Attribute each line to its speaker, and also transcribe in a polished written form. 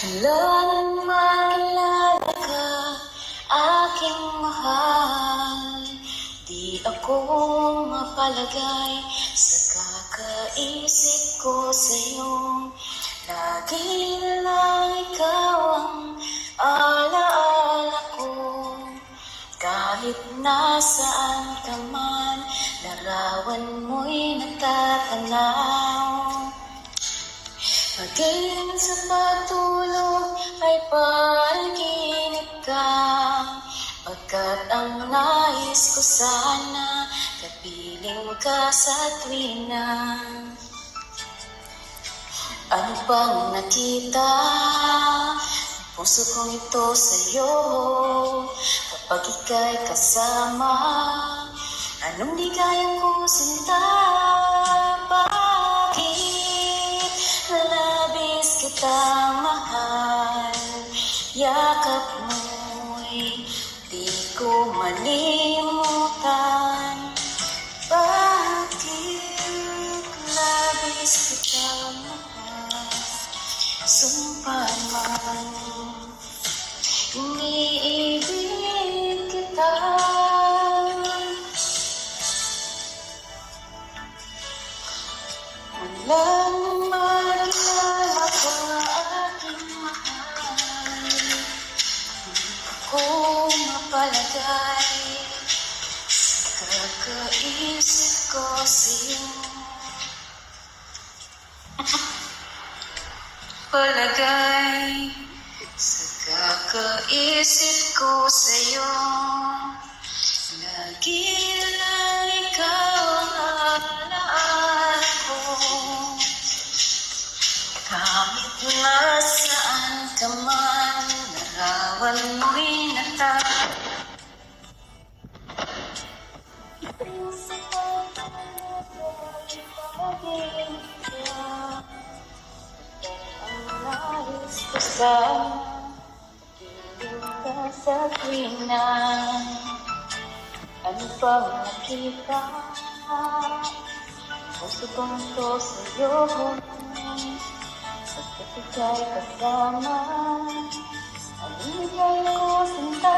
Speaker 1: Walang maalala ka, aking mahal. Di ako mapalagay sa kakaisip ko sa'yo. Lagi na lang ikaw ang alaala ko. Kahit nasaan ka man, larawan mo'y natatanaw. Maging sa pagtulog ay panaginip ka, pagkat ang nais ko sana kapiling ka sa tuwina. Ano bang nakita ng puso kong ito sa'yo kapag ika'y kasama? Anong di kayang ko sinta? Bakit labis kitang mahal? Yakap mo'y di ko malimutan. Bakit labis kitang mahal? Sumpah man, iniibig kita. Walang maalala ka, aking mahal. Di ako mapalagay sa kakaisip ko sa'yo. Palagay sa kakaisip ko sa'yo. Lagi lang ikaw ang alaala ko. Kahit nasaan ka man, larawan mo'y natatanaw. Sa pagtulog ay panaginip ka, ang nais ko sana kapiling ka sa tuwina. Ano bang nakita? Puso kong ito sa'yo pagkat ika'y kasama. Alibay ko sinta.